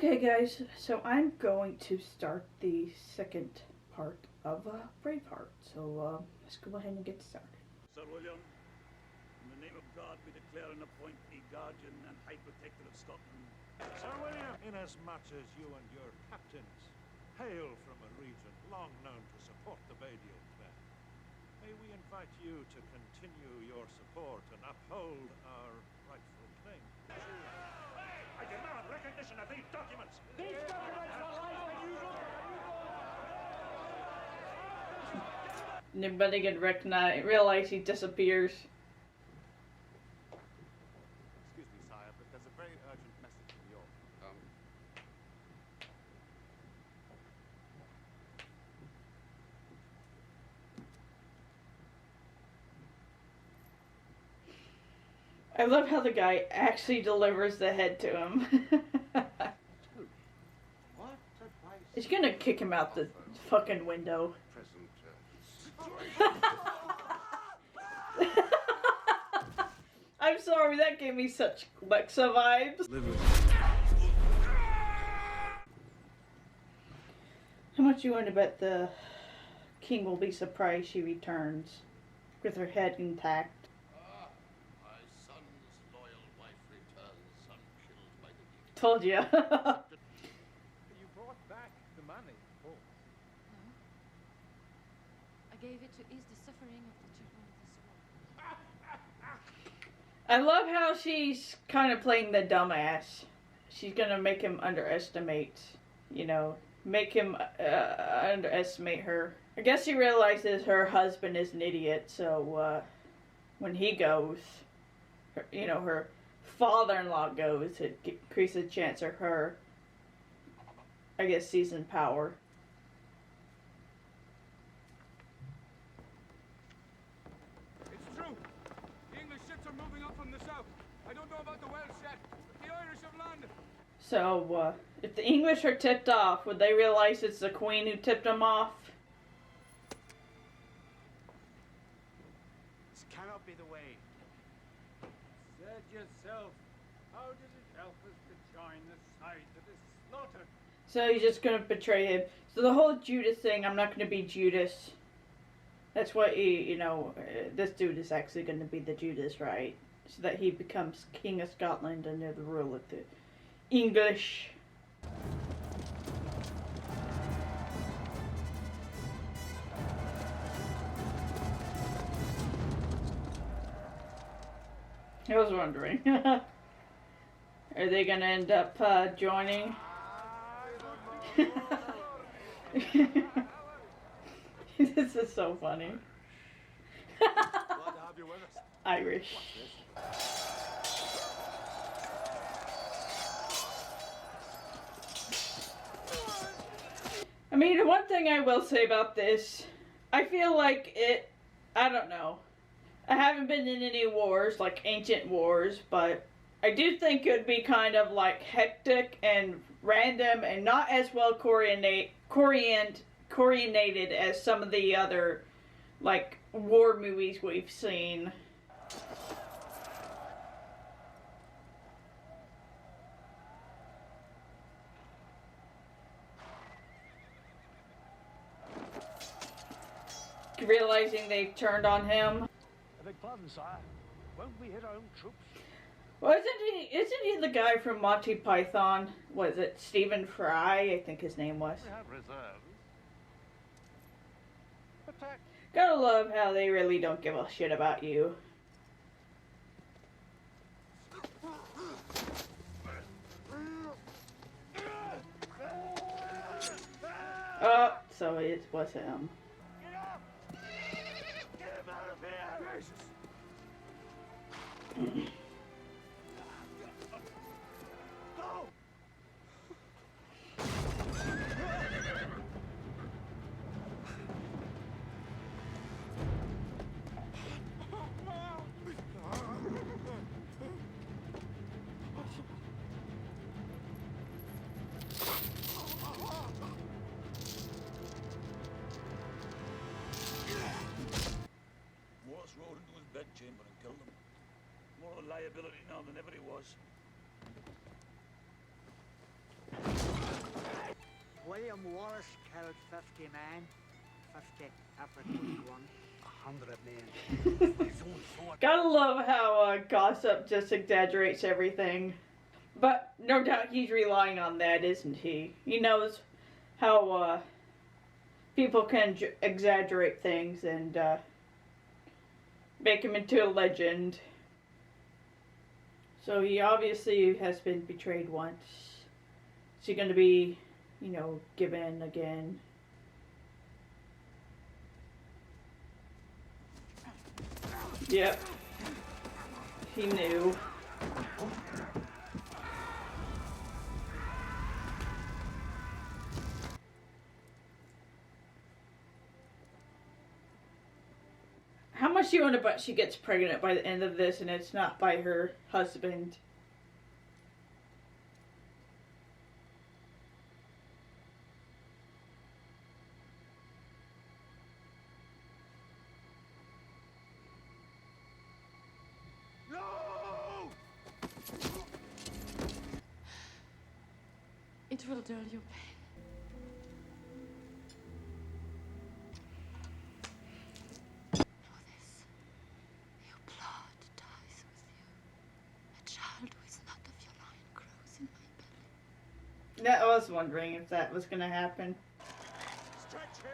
Okay guys, so I'm going to start the second part of Braveheart. So let's go ahead and get started. Sir William, in the name of God, we declare and appoint thee guardian and high protector of Scotland. Sir William, inasmuch as you and your captains hail from a region long known to support the Badial clan, may we invite you to continue your support and uphold our rightful claim. I demand recognition of these documents! These documents are lies that you Nobody can realize he disappears. Excuse me, sire, but there's a very urgent message from York. I love how the guy actually delivers the head to him. What advice? He's gonna kick him out the fucking window. Present, I'm sorry, that gave me such Lexa vibes. How much you want to bet the king will be surprised she returns with her head intact? My son's loyal wife returns unkilled by the demon. Told ya. You brought back the money, oh. No. I gave it to ease the suffering of the children of this world. I love how she's kind of playing the dumbass. She's gonna make him underestimate, make him underestimate her. I guess she realizes her husband is an idiot, so when he goes, her father-in-law goes, it increases the chance of her, I guess, seizing power. It's true. The English ships are moving up from the south. I don't know about the Welsh yet, but the Irish have landed. So, if the English are tipped off, would they realize it's the Queen who tipped them off? This cannot be the way. Said yourself, how does it help us to join the side that is slaughtered? So he's just gonna betray him. So the whole Judas thing, I'm not gonna be Judas. That's what this dude is actually gonna be the Judas, right? So that he becomes King of Scotland under the rule of the English. I was wondering. Are they gonna end up joining? This is so funny. Glad to have you with us. Irish. I mean, one thing I will say about this, I feel like I don't know. I haven't been in any wars, like ancient wars, but I do think it would be kind of like hectic and random and not as well coordinated as some of the other, like, war movies we've seen. Realizing they've turned on him. I beg pardon, sire. Won't we hit our own troops? Well, isn't he the guy from Monty Python? Was it Stephen Fry? I think his name was. We have reserves. Attack. Gotta love how they really don't give a shit about you. Oh, so it was him. Get up! Get him out of here! Jesus! Go! Morris rode into his bedchamber and killed him. More of a liability now than ever he was. William Wallace killed 50 men. 50 African one. 100 men. His own sword. Gotta love how Gossip just exaggerates everything. But no doubt he's relying on that, isn't he? He knows how people can exaggerate things and make him into a legend. So he obviously has been betrayed once. Is he going to be, given again? Yep. He knew. How much do you want to bet she gets pregnant by the end of this and it's not by her husband? No! It will dull your pain. Know this. Your blood dies with you. A child who is not of your line grows in my belly. I was wondering if that was going to happen. Stretch him!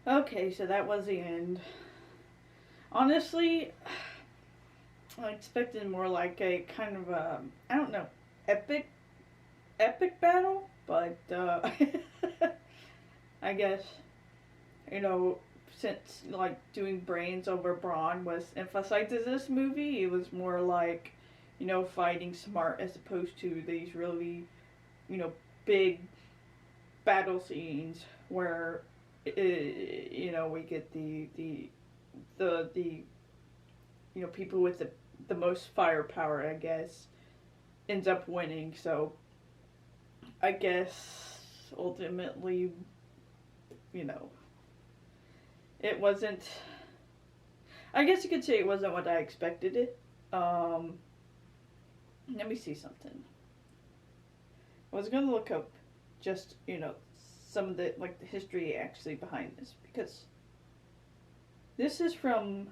Okay, so that was the end. Honestly, I expected more like a kind of a, I don't know, epic battle, but I guess, since like doing brains over brawn was emphasized in this movie, it was more like, fighting smart as opposed to these really, big battle scenes where we get the people with the most firepower, I guess, ends up winning. So I guess ultimately, it wasn't, I guess you could say it wasn't what I expected it. Let me see something. I was gonna look up just, some of the history actually behind this, because this is from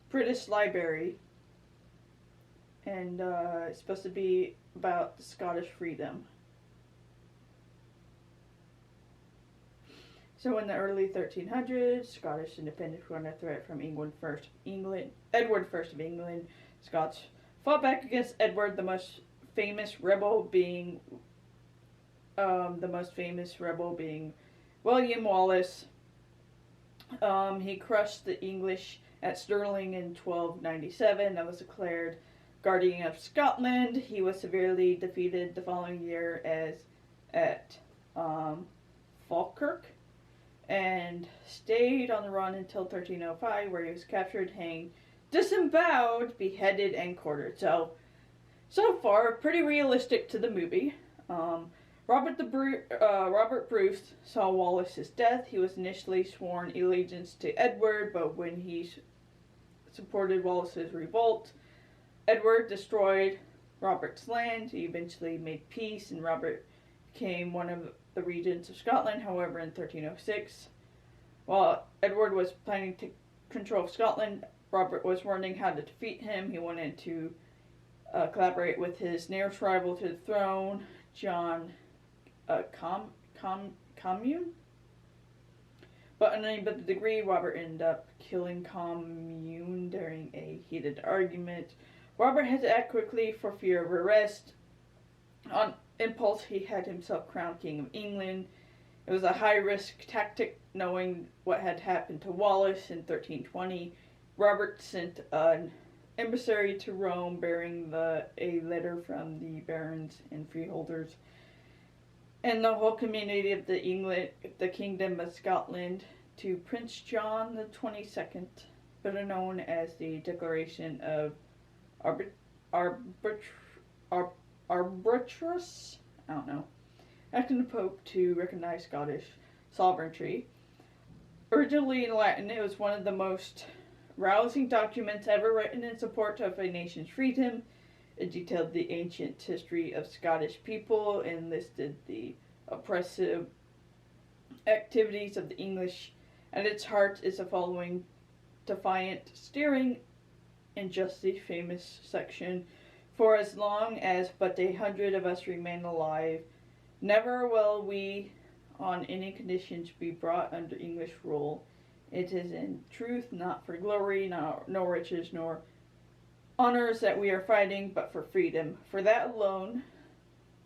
British Library, and it's supposed to be about the Scottish freedom. So in the early 1300s, Scottish independence were under threat from Edward I of England. Scots fought back against Edward, the most famous rebel being William Wallace. He crushed the English at Stirling in 1297 and was declared Guardian of Scotland. He was severely defeated the following year at Falkirk, and stayed on the run until 1305, where he was captured, hanged, disemboweled, beheaded, and quartered. So far, pretty realistic to the movie. Robert Bruce saw Wallace's death. He was initially sworn allegiance to Edward, but when he supported Wallace's revolt, Edward destroyed Robert's land. He eventually made peace, and Robert became one of the regents of Scotland. However, in 1306, while Edward was planning to control Scotland, Robert was learning how to defeat him. He wanted to collaborate with his nearest rival to the throne, John Commune. But unable to degree, Robert ended up killing Commune during a heated argument. Robert had to act quickly for fear of arrest. On impulse, he had himself crowned King of England. It was a high-risk tactic, knowing what had happened to Wallace in 1320. Robert sent an emissary to Rome bearing a letter from the barons and freeholders and the whole community of the Kingdom of Scotland to Prince John the 22nd, better known as the Declaration of Arbitrus, I don't know, asking the Pope to recognize Scottish sovereignty. Originally in Latin, it was one of the most rousing documents ever written in support of a nation's freedom. It detailed the ancient history of Scottish people and listed the oppressive activities of the English. At its heart is the following defiant, steering, and justly famous section. For as long as but 100 of us remain alive, never will we on any conditions be brought under English rule. It is in truth not for glory, no riches, nor honors that we are fighting, but for freedom. For that alone,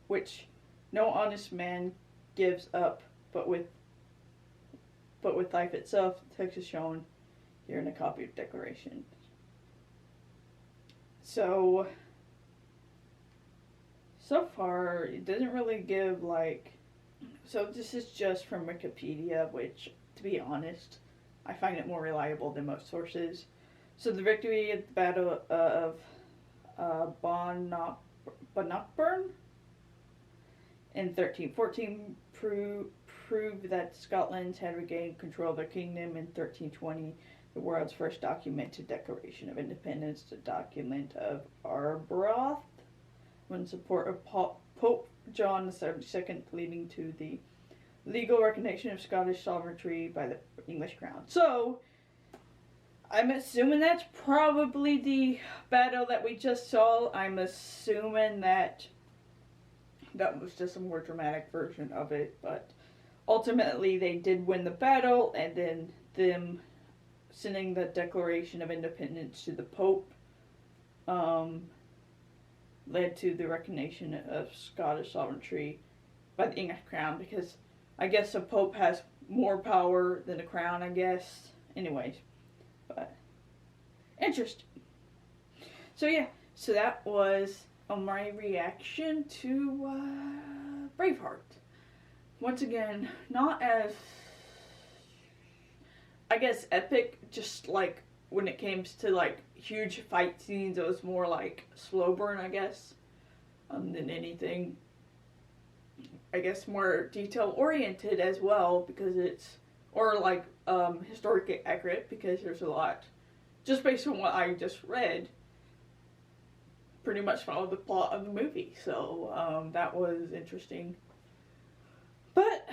which no honest man gives up, but with life itself, the text is shown here in a copy of Declaration. So far, it doesn't really give so this is just from Wikipedia, which, to be honest, I find it more reliable than most sources. So the victory at the Battle of Bannockburn in 1314 proved that Scotland had regained control of their kingdom. In 1320, the world's first documented Declaration of Independence, the document of Arbroath, in support of Pope John II, leading to the legal recognition of Scottish sovereignty by the English crown. So, I'm assuming that's probably the battle that we just saw. I'm assuming that was just a more dramatic version of it, but ultimately they did win the battle, and then them sending the Declaration of Independence to the Pope led to the recognition of Scottish sovereignty by the English crown, because I guess the Pope has more power than the crown, I guess. Anyways, but interesting. So yeah, so that was my reaction to Braveheart. Once again, not as, I guess, epic, just like when it came to huge fight scenes, it was more like slow burn, I guess, than anything. I guess more detail oriented as well, because it's, or historically accurate, because there's a lot, just based on what I just read, pretty much followed the plot of the movie. So that was interesting. But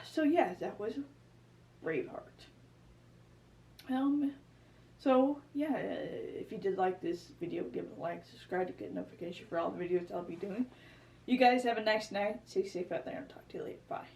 so yeah, that was Braveheart. So yeah, if you did like this video, give it a like, subscribe to get notification for all the videos I'll be doing. You guys have a nice night. Stay safe out there, and talk to you later. Bye.